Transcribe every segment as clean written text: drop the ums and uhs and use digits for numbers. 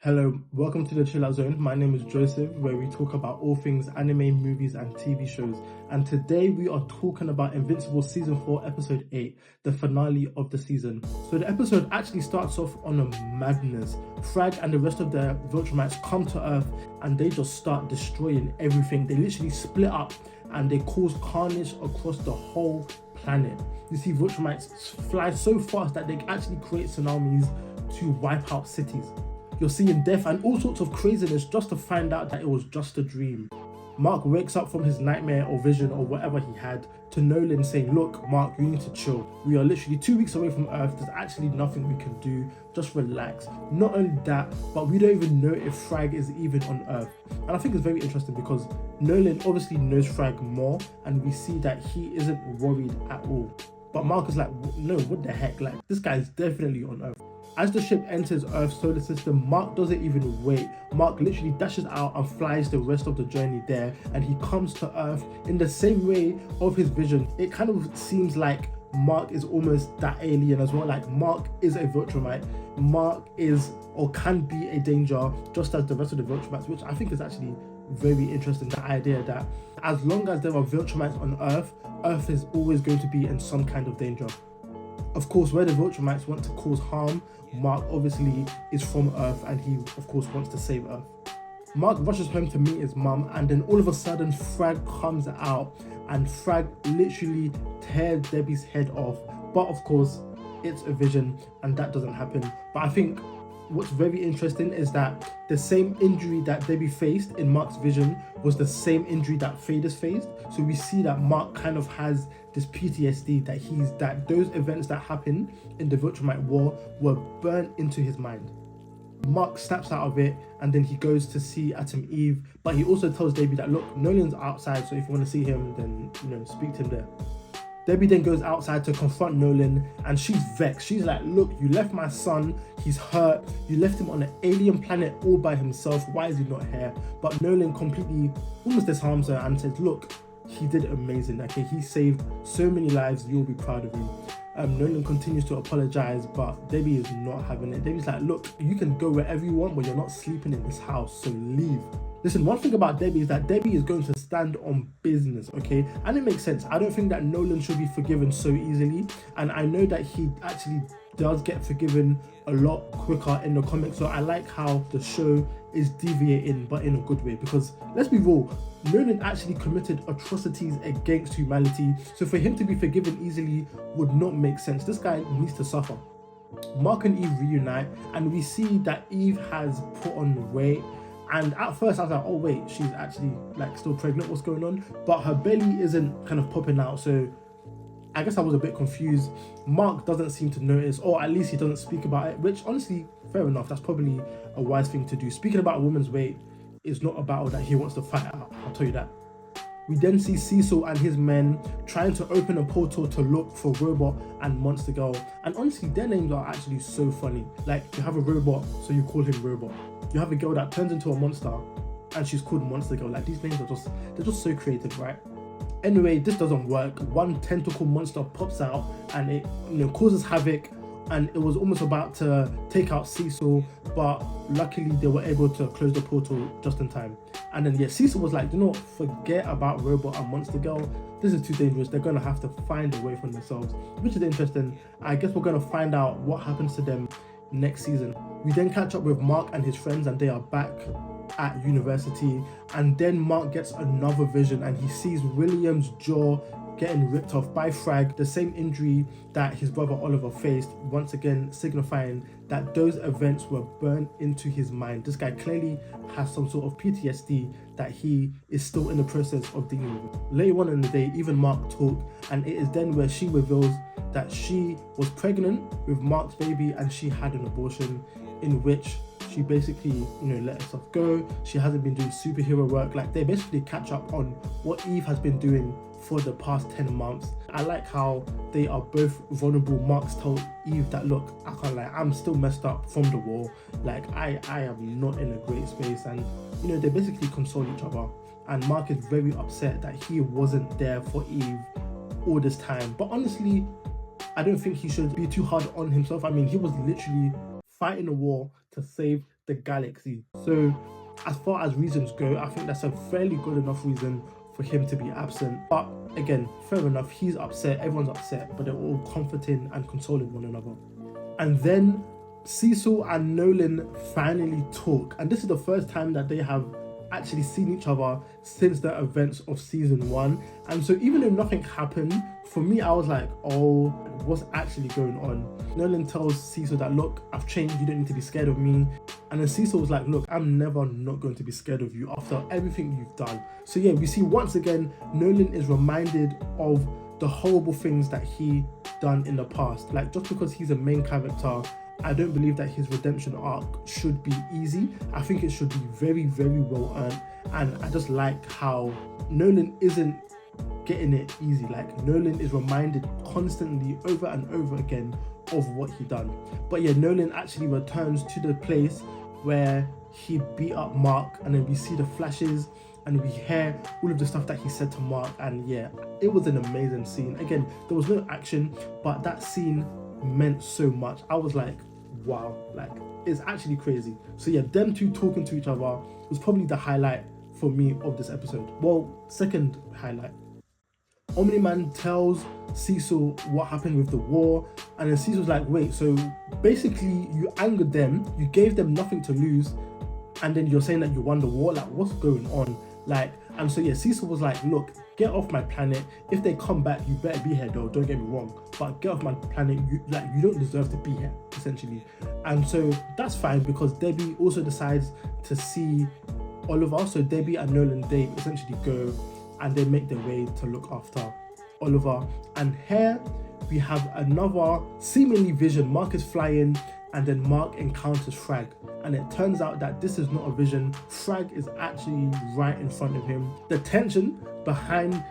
Hello, welcome to the Chill Out Zone. My name is Joseph, where we talk about all things anime, movies, and TV shows. And today we are talking about Invincible Season 4, Episode 8, the finale of the season. So the episode actually starts off on a madness. THRAGG and the rest of the Viltrumites come to Earth and they just start destroying everything. They literally split up and they cause carnage across the whole planet. You see Viltrumites fly so fast that they actually create tsunamis to wipe out cities. You're seeing death and all sorts of craziness just to find out that it was just a dream. Mark wakes up from his nightmare or vision or whatever he had to Nolan saying, look, Mark, you need to chill. We are literally 2 weeks away from Earth. There's actually nothing we can do. Just relax. Not only that, but we don't even know if THRAGG is even on Earth. And I think it's very interesting because Nolan obviously knows THRAGG more and we see that he isn't worried at all. But Mark is like, no, what the heck? Like, this guy is definitely on Earth. As the ship enters Earth's solar system, Mark doesn't even wait. Mark literally dashes out and flies the rest of the journey there, and he comes to Earth in the same way of his vision. It kind of seems like Mark is almost that alien as well. Like, Mark is a Viltrumite. Mark is or can be a danger just as the rest of the Viltrumites, which I think is actually very interesting. The idea that as long as there are Viltrumites on Earth, Earth is always going to be in some kind of danger. Of course, where the Viltrumites want to cause harm, Mark obviously is from Earth and he of course wants to save Earth. Mark rushes home to meet his mum, and then all of a sudden THRAGG comes out and THRAGG literally tears Debbie's head off. But of course it's a vision and that doesn't happen. But I think what's very interesting is that the same injury that Debbie faced in Mark's vision was the same injury that Thaddeus faced. So we see that Mark kind of has this PTSD that those events that happened in the Viltrumite War were burnt into his mind. Mark snaps out of it and then he goes to see Atom Eve, but he also tells Debbie that, look, Nolan's outside, so if you want to see him, then speak to him there. Debbie then goes outside to confront Nolan and she's vexed. She's like, look, you left my son, he's hurt, you left him on an alien planet all by himself, why is he not here? But Nolan completely almost disarms her and says, look, he did amazing, okay? He saved so many lives, you'll be proud of him. Nolan continues to apologize, but Debbie is not having it. Debbie's like, look, you can go wherever you want, but you're not sleeping in this house, so leave. Listen, one thing about Debbie is that Debbie is going to stand on business, okay? And it makes sense. I don't think that Nolan should be forgiven so easily. And I know that he actually does get forgiven a lot quicker in the comics. So I like how the show is deviating, but in a good way. Because let's be real, Nolan actually committed atrocities against humanity. So for him to be forgiven easily would not make sense. This guy needs to suffer. Mark and Eve reunite and we see that Eve has put on weight. And at first I was like, oh wait, she's actually like still pregnant, what's going on? But her belly isn't kind of popping out, so I guess I was a bit confused. Mark doesn't seem to notice, or at least he doesn't speak about it, which honestly, fair enough, that's probably a wise thing to do. Speaking about a woman's weight is not a battle that he wants to fight out, I'll tell you that. We then see Cecil and his men trying to open a portal to look for Robot and Monster Girl. And honestly, their names are actually so funny. Like, you have a robot, so you call him Robot. You have a girl that turns into a monster and she's called Monster Girl. Like, these names are they're just so creative, right? Anyway, this doesn't work. One tentacle monster pops out and it causes havoc, and it was almost about to take out Cecil, but luckily they were able to close the portal just in time. And then Cecil was like, forget about Robot and Monster Girl. This is too dangerous. They're gonna have to find a way from themselves, which is interesting. I guess we're gonna find out what happens to them next season. We then catch up with Mark and his friends and they are back at university, and then Mark gets another vision and he sees William's jaw getting ripped off by THRAGG, the same injury that his brother Oliver faced, once again signifying that those events were burned into his mind. This guy clearly has some sort of PTSD that he is still in the process of dealing with. Later on in the day, even Mark talked, and it is then where she reveals that she was pregnant with Mark's baby and she had an abortion, in which she basically, let herself go. She hasn't been doing superhero work. Like, they basically catch up on what Eve has been doing for the past 10 months. I like how they are both vulnerable. Mark's told Eve that, look, I can't lie, I'm still messed up from the war. Like, I am not in a great space. And, they basically console each other. And Mark is very upset that he wasn't there for Eve all this time. But honestly, I don't think he should be too hard on himself. I mean, he was literally fighting a war to save the galaxy. So as far as reasons go, I think that's a fairly good enough reason for him to be absent. But again, fair enough, he's upset, everyone's upset, but they're all comforting and consoling one another. And then Cecil and Nolan finally talk, and this is the first time that they have actually seen each other since the events of season 1. And so even though nothing happened, for me I was like, oh, what's actually going on? Nolan tells Cecil that, look, I've changed, you don't need to be scared of me. And then Cecil was like, look, I'm never not going to be scared of you after everything you've done. So yeah, we see once again Nolan is reminded of the horrible things that he done in the past. Like, just because he's a main character, I don't believe that his redemption arc should be easy. I think it should be very, very well earned. And I just like how Nolan isn't getting it easy. Like, Nolan is reminded constantly over and over again of what he done. But yeah, Nolan actually returns to the place where he beat up Mark, and then we see the flashes and we hear all of the stuff that he said to Mark. And yeah, it was an amazing scene. Again, there was no action, but that scene meant so much. I was like, wow, like, it's actually crazy. So yeah, them two talking to each other was probably the highlight for me of this episode. Well, second highlight, Omni-Man tells Cecil what happened with the war, and then Cecil's like, wait, so basically you angered them, you gave them nothing to lose, and then you're saying that you won the war? Like, what's going on? Like, and so yeah, Cecil was like, look, get off my planet. If they come back, you better be here though, don't get me wrong, but get off my planet. You don't deserve to be here, essentially. And so that's fine, because Debbie also decides to see Oliver. So Debbie and Nolan, they essentially go and they make their way to look after Oliver. And here we have another seemingly vision. Mark is flying, and then Mark encounters THRAGG, and it turns out that this is not a vision. THRAGG is actually right in front of him. The tension behind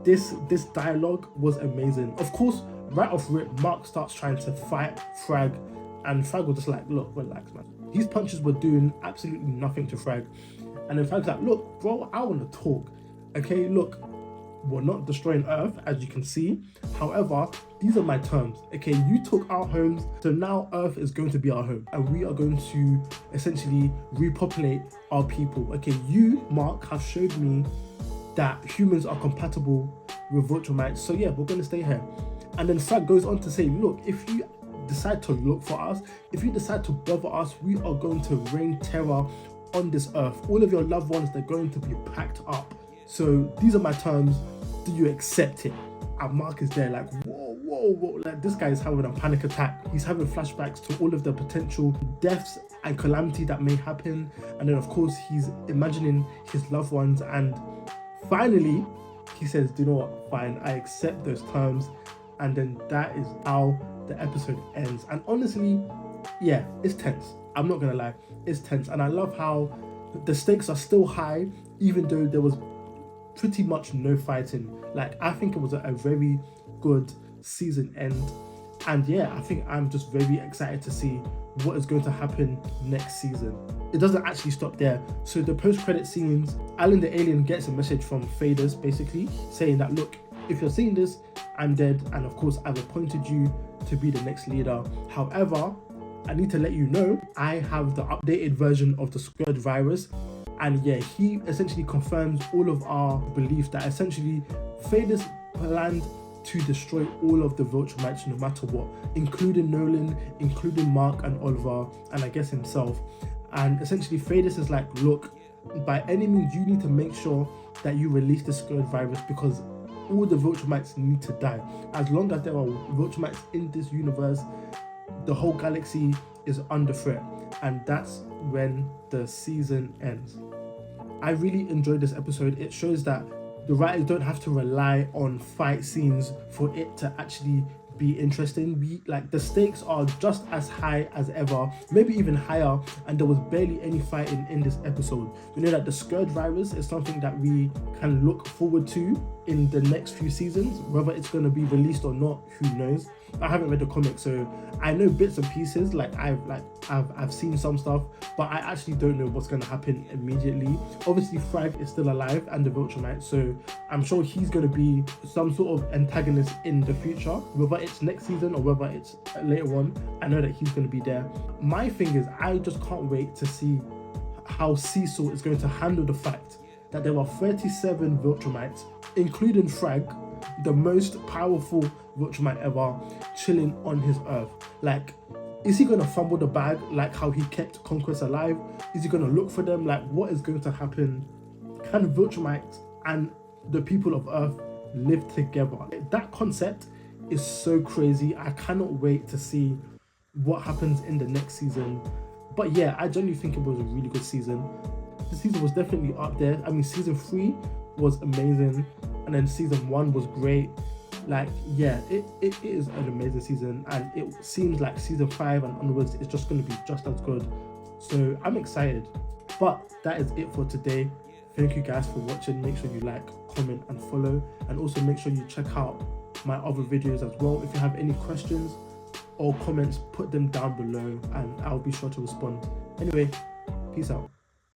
this dialogue was amazing. Of course, right off rip, Mark starts trying to fight THRAGG, and THRAGG was just like, look, relax, man. These punches were doing absolutely nothing to THRAGG. And then THRAGG's like, look, bro, I want to talk. Okay, look, we're not destroying Earth, as you can see. However, these are my terms. Okay, you took our homes, so now Earth is going to be our home, and we are going to essentially repopulate our people. Okay, you, Mark, have showed me that humans are compatible with Viltrumites, so yeah, we're going to stay here. And then THRAGG goes on to say, look, if you decide to look for us, if you decide to bother us, we are going to rain terror on this Earth. All of your loved ones, they're going to be packed up. So these are my terms. Do you accept it? And Mark is there like, whoa, like, this guy is having a panic attack. He's having flashbacks to all of the potential deaths and calamity that may happen. And then of course he's imagining his loved ones, and finally he says, do you know what, fine, I accept those terms. And then that is how the episode ends. And honestly, yeah, it's tense. I'm not gonna lie, it's tense. And I love how the stakes are still high, even though there was pretty much no fighting. Like, I think it was a very good season end. And yeah, I think I'm just very excited to see what is going to happen next season. It doesn't actually stop there. So the post-credit scenes, Alan the alien gets a message from Fadus, basically saying that, look, if you're seeing this, I'm dead, and of course I've appointed you to be the next leader. However, I need to let you know, I have the updated version of the Squared virus. And yeah, he essentially confirms all of our belief that essentially Fadus planned to destroy all of the Viltrumites no matter what, including Nolan, including Mark and Oliver, and I guess himself. And essentially Fadus is like, look, by any means you need to make sure that you release the Squared virus, because all the Viltrumites need to die. As long as there are Viltrumites in this universe, the whole galaxy is under threat. And that's when the season ends. I really enjoyed this episode. It shows that the writers don't have to rely on fight scenes for it to actually be interesting. Like, the stakes are just as high as ever, maybe even higher, and there was barely any fighting in this episode. We know that the Squared virus is something that we can look forward to in the next few seasons. Whether it's going to be released or not, who knows. I haven't read the comic, so I know bits and pieces. Like I've seen some stuff, but I actually don't know what's going to happen immediately. Obviously, THRAGG is still alive and the Viltrumite, so I'm sure he's going to be some sort of antagonist in the future, whether it's next season or whether it's later on. I know that he's going to be there. My thing is, I just can't wait to see how Cecil is going to handle the fact that there are 37 Viltrumites, including THRAGG, the most powerful Viltrumite ever, chilling on his Earth. Like, is he going to fumble the bag like how he kept Conquest alive? Is he going to look for them? Like, what is going to happen? Can Viltrumites and the people of Earth live together? That concept is so crazy. I cannot wait to see what happens in the next season. But yeah, I genuinely think it was a really good season. The season was definitely up there. I mean, season 3 was amazing, and then season 1 was great. Like, yeah, it is an amazing season, and it seems like season 5 and onwards is just going to be just as good. So I'm excited. But that is it for today. Thank you guys for watching. Make sure you like, comment and follow, and also make sure you check out my other videos as well. If you have any questions or comments, put them down below and I'll be sure to respond. Anyway, peace out.